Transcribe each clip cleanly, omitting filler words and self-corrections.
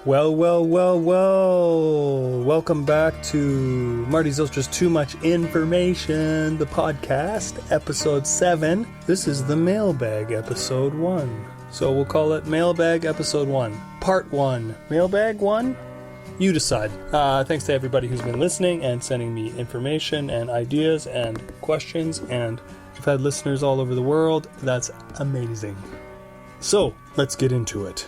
Well. Welcome back to Marty's Just Too Much Information, the podcast, episode 7. This is the Mailbag, episode 1. So we'll call it Mailbag, episode 1. Part 1. Mailbag 1? You decide. Thanks to everybody who's been listening and sending me information and ideas and questions, and I've had listeners all over the world. That's amazing. So, let's get into it.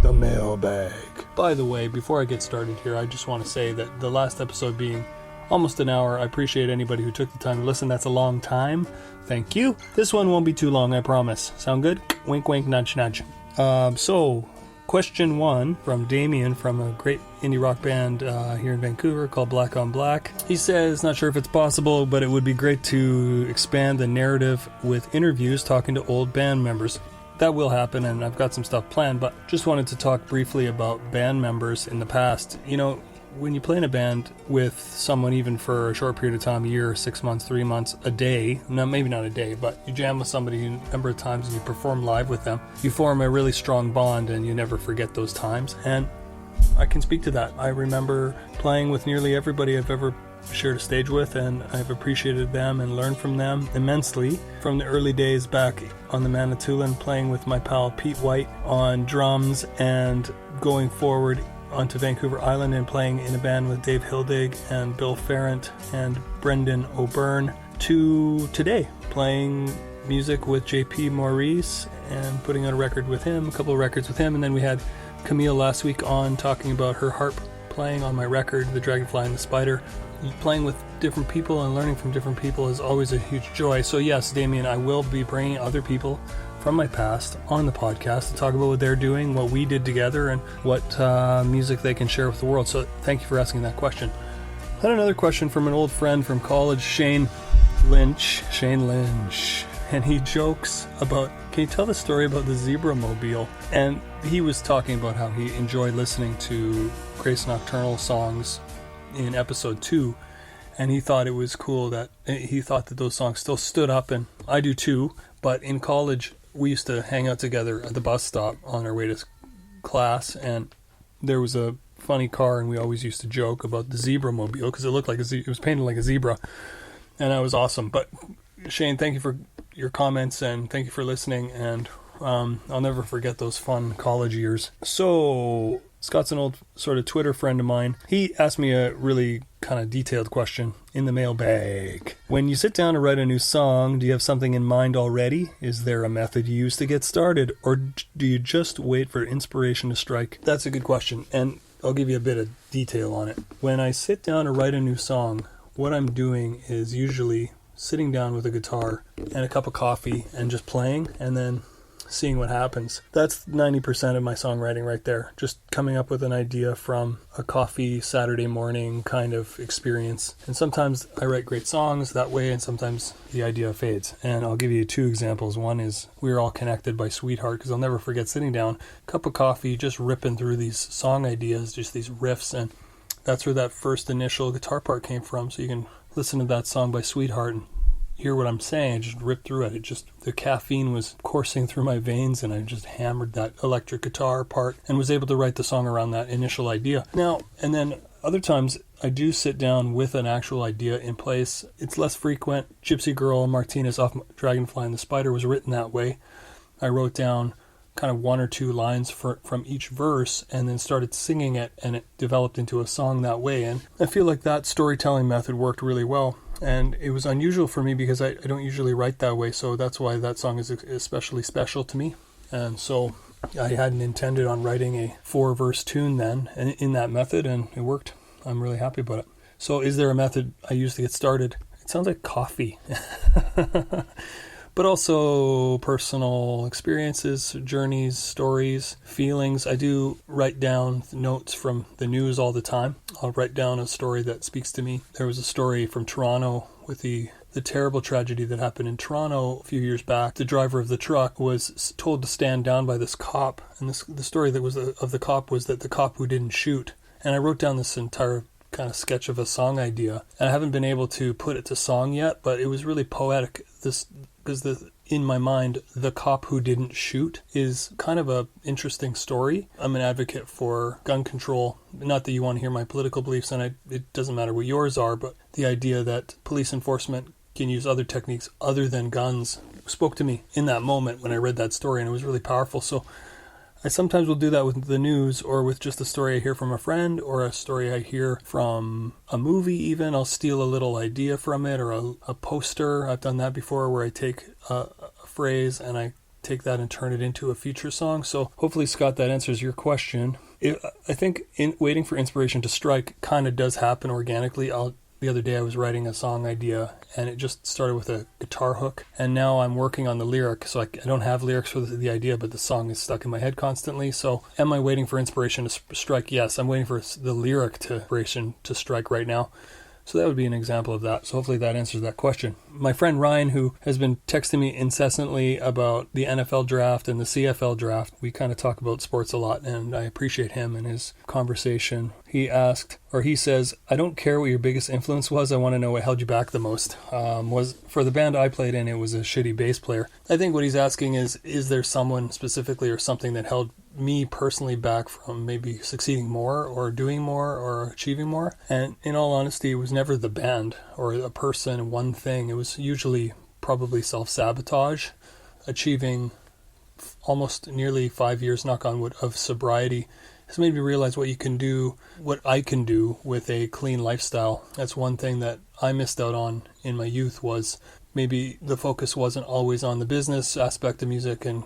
The mailbag. By the way, before I get started here, I just want to say that the last episode being almost an hour, I appreciate anybody who took the time to listen. That's a long time. Thank you. This one won't be too long, I promise. Sound good? Wink, wink, nudge, nudge. So, question 1 from Damien from a great indie rock band here in Vancouver called Black on Black. He says, not sure if it's possible, but it would be great to expand the narrative with interviews talking to old band members. That will happen, and I've got some stuff planned, but just wanted to talk briefly about band members in the past. You know, when you play in a band with someone even for a short period of time, a year, 6 months, 3 months, a day, no, maybe not a day, but you jam with somebody a number of times and you perform live with them, you form a really strong bond and you never forget those times. And I can speak to that. I remember playing with nearly everybody I've ever shared a stage with, and I've appreciated them and learned from them immensely. From the early days back on the Manitoulin, playing with my pal Pete White on drums, and going forward onto Vancouver Island and playing in a band with Dave Hildig and Bill Farrant and Brendan O'Byrne, to today playing music with JP Maurice and putting out a record with him, a couple of records with him, and then we had Camille last week on talking about her harp playing on my record, The Dragonfly and the Spider. Playing with different people and learning from different people is always a huge joy. So yes, Damien, I will be bringing other people from my past on the podcast to talk about what they're doing, what we did together, and what music they can share with the world. So thank you for asking that question. I had another question from an old friend from college, Shane Lynch, and he jokes about, can you tell the story about the Zebra Mobile? And he was talking about how he enjoyed listening to Grace Nocturnal songs in episode 2, and he thought it was cool that those songs still stood up, and I do too. But in college we used to hang out together at the bus stop on our way to class, and there was a funny car, and we always used to joke about the Zebra Mobile because it looked like it was painted like a zebra, and that was awesome. But Shane, thank you for your comments and thank you for listening, and I'll never forget those fun college years. So Scott's an old sort of Twitter friend of mine. He asked me a really kind of detailed question in the mailbag. When you sit down to write a new song, do you have something in mind already? Is there a method you use to get started, or do you just wait for inspiration to strike? That's a good question, and I'll give you a bit of detail on it. When I sit down to write a new song, what I'm doing is usually sitting down with a guitar and a cup of coffee and just playing, and then seeing what happens. That's 90% of my songwriting right there. Just coming up with an idea from a coffee Saturday morning kind of experience. And sometimes I write great songs that way, and sometimes the idea fades. And I'll give you 2 examples. One is We're All Connected by Seeetheart, because I'll never forget sitting down, cup of coffee, just ripping through these song ideas, just these riffs, and that's where that first initial guitar part came from. So you can listen to that song by Seeetheart and hear what I'm saying. I just ripped through it. The caffeine was coursing through my veins, and I just hammered that electric guitar part and was able to write the song around that initial idea. Now, and then other times I do sit down with an actual idea in place. It's less frequent. Gypsy Girl Martinez off Dragonfly and the Spider was written that way. I wrote down kind of 1 or 2 lines from each verse and then started singing it, and it developed into a song that way. And I feel like that storytelling method worked really well. And it was unusual for me because I don't usually write that way, so that's why that song is especially special to me. And so I hadn't intended on writing a 4-verse tune then in that method, and it worked. I'm really happy about it. So is there a method I use to get started? It sounds like coffee. But also personal experiences, journeys, stories, feelings. I do write down notes from the news all the time. I'll write down a story that speaks to me. There was a story from Toronto with the terrible tragedy that happened in Toronto a few years back. The driver of the truck was told to stand down by this cop, and the story that was of the cop was that the cop who didn't shoot. And I wrote down this entire kind of sketch of a song idea, and I haven't been able to put it to song yet, but it was really poetic. Because in my mind, The Cop Who Didn't Shoot is kind of a interesting story. I'm an advocate for gun control. Not that you want to hear my political beliefs, and it doesn't matter what yours are, but the idea that police enforcement can use other techniques other than guns spoke to me in that moment when I read that story, and it was really powerful. So I sometimes will do that with the news, or with just a story I hear from a friend, or a story I hear from a movie even. I'll steal a little idea from it, or a poster. I've done that before, where I take a phrase and I take that and turn it into a future song. So hopefully, Scott, that answers your question. I think waiting for inspiration to strike kind of does happen organically. The other day I was writing a song idea, and it just started with a guitar hook, and now I'm working on the lyric, so I don't have lyrics for the idea, but the song is stuck in my head constantly. So am I waiting for inspiration to strike? Yes, I'm waiting for the lyric to inspiration to strike right now. So that would be an example of that. So hopefully that answers that question. My friend Ryan, who has been texting me incessantly about the NFL draft and the CFL draft, we kind of talk about sports a lot, and I appreciate him and his conversation. He says, I don't care what your biggest influence was. I want to know what held you back the most. Was for the band I played in, it was a shitty bass player. I think what he's asking is there someone specifically or something that held me personally back from maybe succeeding more or doing more or achieving more? And in all honesty, it was never the band or a person, one thing. It was usually probably self-sabotage. Achieving almost nearly 5 years, knock on wood, of sobriety has made me realize what I can do with a clean lifestyle. That's one thing that I missed out on in my youth, was maybe the focus wasn't always on the business aspect of music and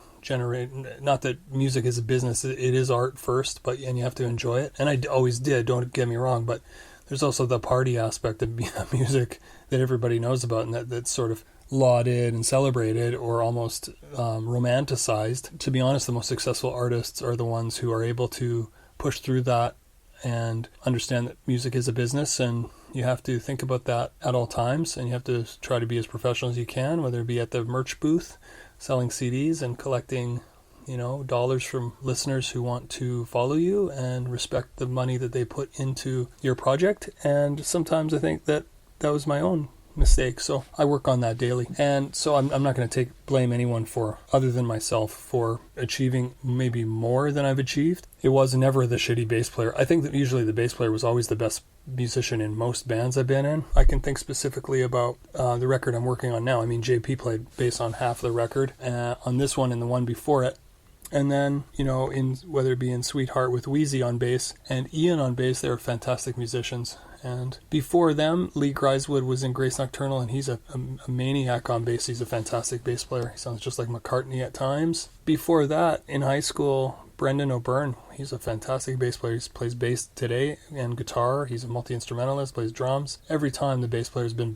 not that music is a business, it is art first, and you have to enjoy it. And I always did, don't get me wrong, but there's also the party aspect of music that everybody knows about, and that's sort of lauded and celebrated, or almost romanticized. To be honest, the most successful artists are the ones who are able to push through that and understand that music is a business, and you have to think about that at all times, and you have to try to be as professional as you can, whether it be at the merch booth, selling CDs and collecting, dollars from listeners who want to follow you and respect the money that they put into your project. And sometimes I think that was my own mistake, so I work on that daily. And so I'm not going to blame anyone for, other than myself, for achieving maybe more than I've achieved. It was never the shitty bass player. I think that usually the bass player was always the best musician in most bands I've been in. I can think specifically about the record I'm working on now. I mean, JP played bass on half the record, on this one and the one before it. And then, in whether it be in Seeetheart with Wheezy on bass and Ian on bass, they were fantastic musicians. And before them, Lee Griswood was in Grace Nocturnal, and he's a maniac on bass. He's a fantastic bass player. He sounds just like McCartney at times. Before that, in high school, Brendan O'Byrne, he's a fantastic bass player. He plays bass today and guitar. He's a multi-instrumentalist, plays drums. Every time the bass player's been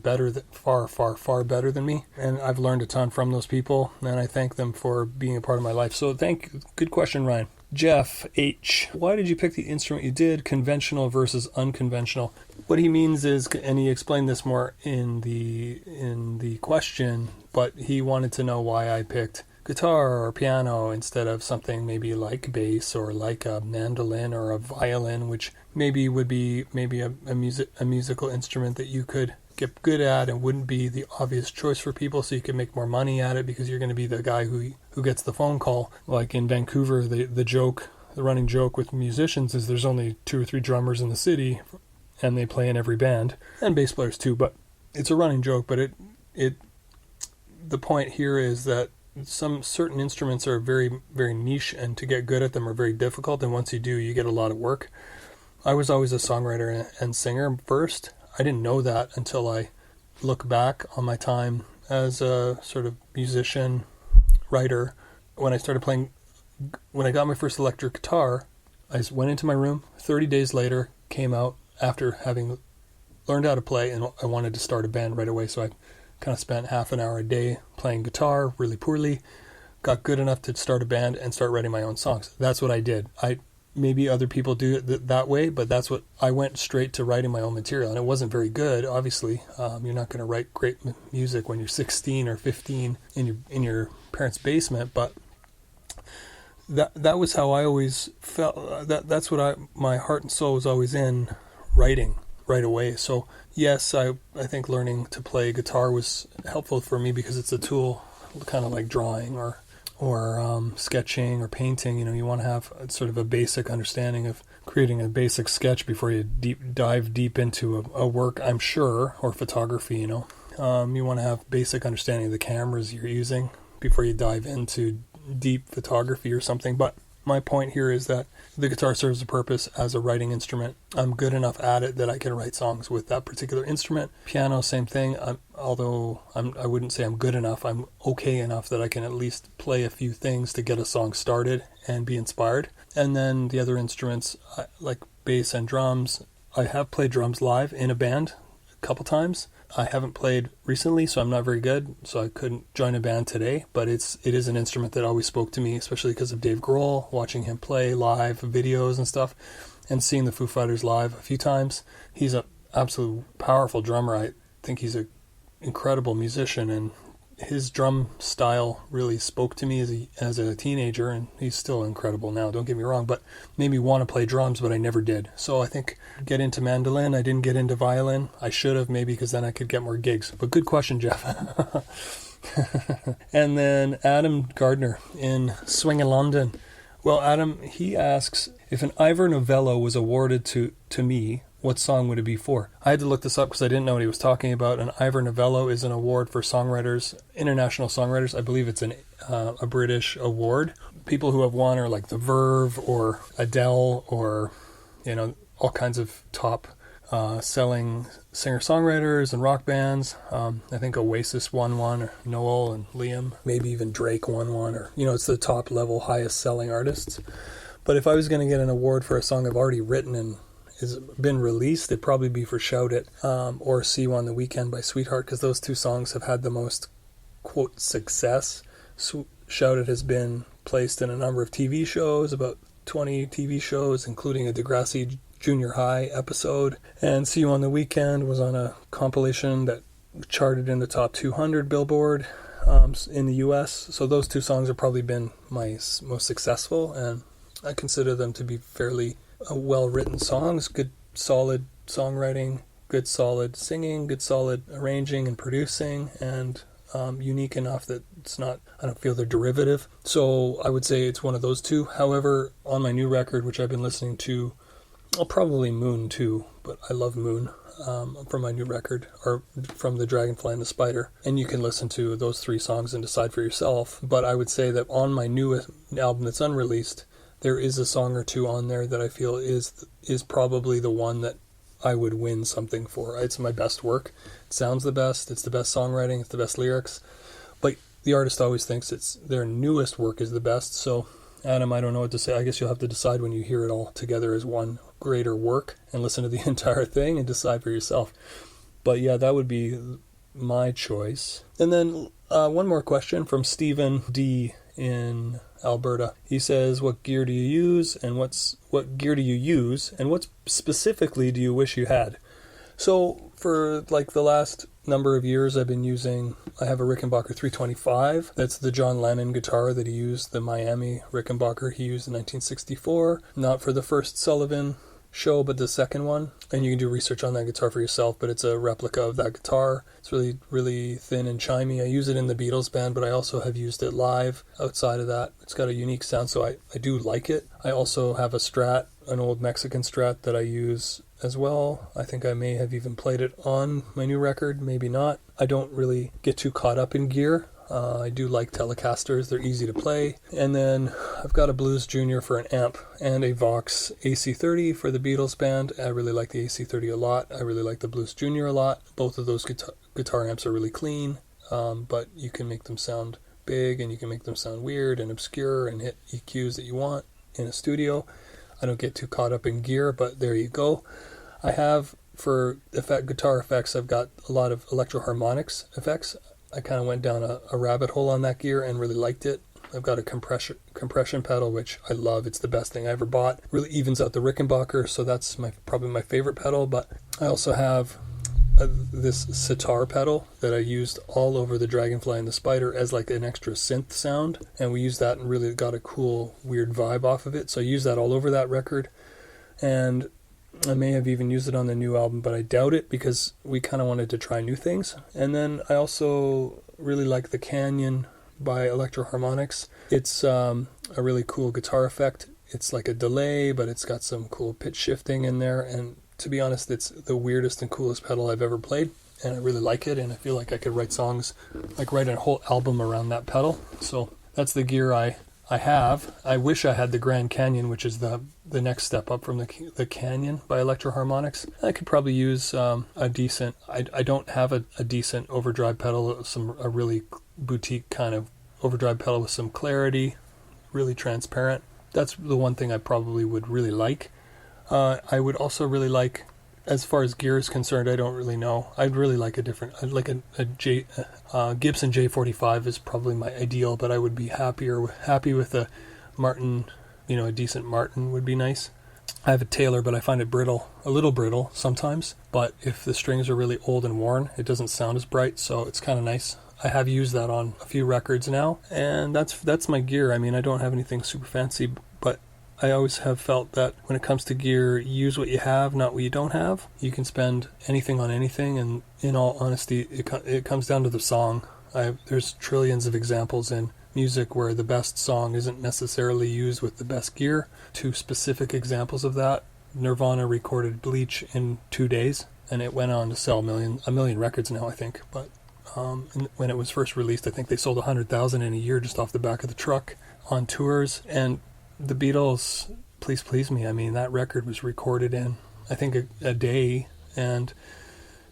far, far, far better than me. And I've learned a ton from those people, and I thank them for being a part of my life. So good question, Ryan. Jeff H. Why did you pick the instrument you did, conventional versus unconventional? What he means is, and he explained this more in the question, but he wanted to know why I picked guitar or piano instead of something maybe like bass or like a mandolin or a violin, which maybe would be a musical instrument that you could get good at and wouldn't be the obvious choice for people, so you can make more money at it because you're going to be the guy who gets the phone call. Like in Vancouver, the running joke with musicians is there's only 2 or 3 drummers in the city, and they play in every band, and bass players too, but it's a running joke. But the point here is that some certain instruments are very, very niche, and to get good at them are very difficult, and once you do, you get a lot of work. I was always a songwriter and singer first. I didn't know that until I look back on my time as a sort of musician, writer. When I got my first electric guitar, I went into my room, 30 days later, came out after having learned how to play, and I wanted to start a band right away, so I kind of spent half an hour a day playing guitar really poorly, got good enough to start a band and start writing my own songs. That's what I did. Maybe other people do it that way, but that's what I went straight to, writing my own material. And it wasn't very good, obviously. You're not going to write great music when you're 16 or 15 in your parents' basement, but that was how I always felt. That's what my heart and soul was always in, writing right away. So yes, I think learning to play guitar was helpful for me because it's a tool kind of like drawing or sketching or painting. You want to have sort of a basic understanding of creating a basic sketch before you dive deep into a work, I'm sure, or photography. You want to have basic understanding of the cameras you're using before you dive into deep photography or something. But my point here is that the guitar serves a purpose as a writing instrument. I'm good enough at it that I can write songs with that particular instrument. Piano, same thing. Although I wouldn't say I'm good enough, I'm okay enough that I can at least play a few things to get a song started and be inspired. And then the other instruments, like bass and drums, I have played drums live in a band a couple times. I haven't played recently, so I'm not very good, so I couldn't join a band today, but it is an instrument that always spoke to me, especially because of Dave Grohl, watching him play live videos and stuff, and seeing the Foo Fighters live a few times. He's an absolute powerful drummer. I think he's an incredible musician, and his drum style really spoke to me as a teenager, and he's still incredible now, don't get me wrong, but made me want to play drums, but I never did. So I think get into mandolin. I didn't get into violin. I should have, maybe, because then I could get more gigs. But good question, Jeff. And then Adam Gardner in Swingin' London. Well, Adam, he asks, if an Ivor Novello was awarded to me, what song would it be for? I had to look this up because I didn't know what he was talking about. An Ivor Novello is an award for songwriters, international songwriters. I believe it's a British award. People who have won are like The Verve or Adele or, all kinds of top selling singer-songwriters and rock bands. I think Oasis won one, or Noel and Liam. Maybe even Drake won one, or, it's the top level, highest selling artists. But if I was going to get an award for a song I've already written and has been released, it'd probably be for Shout It or See You on the Weekend by Seeetheart, because those two songs have had the most, quote, success. Shout It has been placed in a number of TV shows, about 20 TV shows, including a Degrassi Junior High episode. And See You on the Weekend was on a compilation that charted in the top 200 Billboard in the US. So those two songs have probably been my most successful, and I consider them to be fairly well-written songs, good solid songwriting, good solid singing, good solid arranging and producing, and unique enough that I don't feel they're derivative. So I would say it's one of those two. However, on my new record, which I've been listening to, probably Moon too, but I love Moon from my new record, or from The Dragonfly and the Spider, and you can listen to those three songs and decide for yourself. But I would say that on my newest album that's unreleased, there is a song or two on there that I feel is probably the one that I would win something for. It's my best work. It sounds the best. It's the best songwriting. It's the best lyrics. But the artist always thinks their newest work is the best. So, Adam, I don't know what to say. I guess you'll have to decide when you hear it all together as one greater work and listen to the entire thing and decide for yourself. But yeah, that would be my choice. And then one more question from Stephen D. in Alberta. He says, what gear do you use, and what specifically do you wish you had? So for like the last number of years I have a Rickenbacker 325. That's the John Lennon guitar that he used, the Miami Rickenbacker he used in 1964. Not for the first Sullivan show, but the second one. And you can do research on that guitar for yourself, but it's a replica of that guitar. It's really, really thin and chimey. I use it in the Beatles band, but I also have used it live outside of that. It's got a unique sound, so I do like it. I also have a Strat, an old Mexican Strat that I use as well. I think I may have even played it on my new record, maybe not. I don't really get too caught up in gear. I do like Telecasters. They're easy to play. And then I've got a Blues Junior for an amp and a Vox AC30 for the Beatles band. I really like the AC30 a lot. I really like the Blues Junior a lot. Both of those guitar amps are really clean, but you can make them sound big and you can make them sound weird and obscure and hit EQs that you want in a studio. I don't get too caught up in gear, but there you go. I have, for guitar effects, I've got a lot of Electro-Harmonix effects. I kind of went down a rabbit hole on that gear and really liked it. I've got a compression pedal, which I love. It's the best thing I ever bought. Really evens out the Rickenbacker, so that's probably my favorite pedal. But I also have this sitar pedal that I used all over the Dragonfly and the Spider as like an extra synth sound. And we used that and really got a cool, weird vibe off of it. So I used that all over that record. And I may have even used it on the new album, but I doubt it because we kind of wanted to try new things. And then I also really like the Canyon by Electro-Harmonix. It's a really cool guitar effect. It's like a delay, but it's got some cool pitch shifting in there, and to be honest, it's the weirdest and coolest pedal I've ever played, and I really like it, and I feel like I could write songs, like write a whole album around that pedal. So that's the gear I have. I wish I had the Grand Canyon, which is the next step up from the Canyon by Electro-Harmonix. I could probably use a decent, I don't have a decent overdrive pedal, a really boutique kind of overdrive pedal with some clarity, really transparent. That's the one thing I probably would really like. I would also really like, as far as gear is concerned, I don't really know. I'd really like a Gibson J45 is probably my ideal, but I would be happy with a Martin, a decent Martin would be nice. I have a Taylor, but I find it a little brittle sometimes, but if the strings are really old and worn, it doesn't sound as bright, so it's kind of nice. I have used that on a few records now, and that's my gear. I mean, I don't have anything super fancy, but I always have felt that when it comes to gear, use what you have, not what you don't have. You can spend anything on anything, and in all honesty, it comes down to the song. There's trillions of examples in music where the best song isn't necessarily used with the best gear. 2 specific examples of that. Nirvana recorded Bleach in 2 days, and it went on to sell a million records now, I think. But when it was first released, I think they sold 100,000 in a year just off the back of the truck on tours. And the Beatles, Please Please Me, I mean, that record was recorded in, I think, a day, and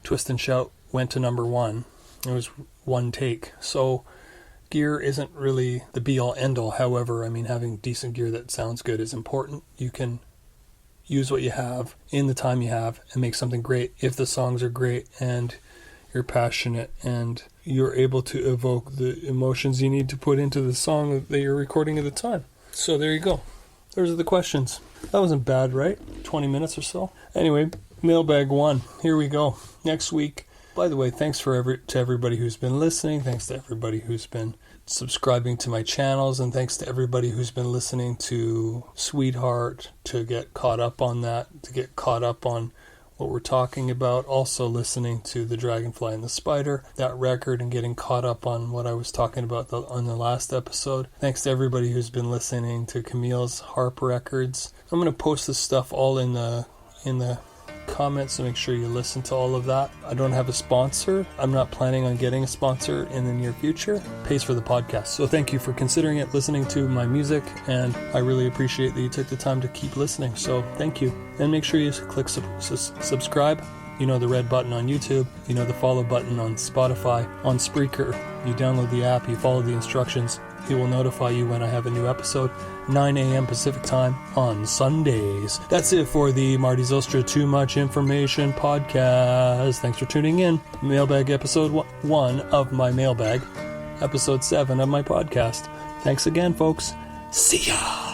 Twist and Shout went to number 1. It was one take. So gear isn't really the be-all, end-all. However, I mean, having decent gear that sounds good is important. You can use what you have in the time you have and make something great if the songs are great and you're passionate and you're able to evoke the emotions you need to put into the song that you're recording at the time. So there you go. Those are the questions. That wasn't bad, right? 20 minutes or so. Anyway, Mailbag 1. Here we go. Next week. By the way, thanks to everybody who's been listening. Thanks to everybody who's been subscribing to my channels. And thanks to everybody who's been listening to Seeetheart to get caught up on that, to get caught up on what we're talking about. Also listening to The Dragonfly and the Spider, that record, and getting caught up on what I was talking about on the last episode. Thanks to everybody who's been listening to Camille's harp records. I'm going to post this stuff all in the comments, so make sure you listen to all of that. I don't have a sponsor. I'm not planning on getting a sponsor in the near future. It pays for the podcast. So thank you for considering it, listening to my music, and I really appreciate that you took the time to keep listening. So thank you. And make sure you click subscribe. You know the red button on YouTube. You know the follow button on Spotify, on Spreaker. You download the app, you follow the instructions. It will notify you when I have a new episode, 9 a.m. Pacific time on Sundays. That's it for the Marty Zylstra Too Much Information podcast. Thanks for tuning in. Mailbag episode 1 of my Mailbag, episode 7 of my podcast. Thanks again, folks. See ya!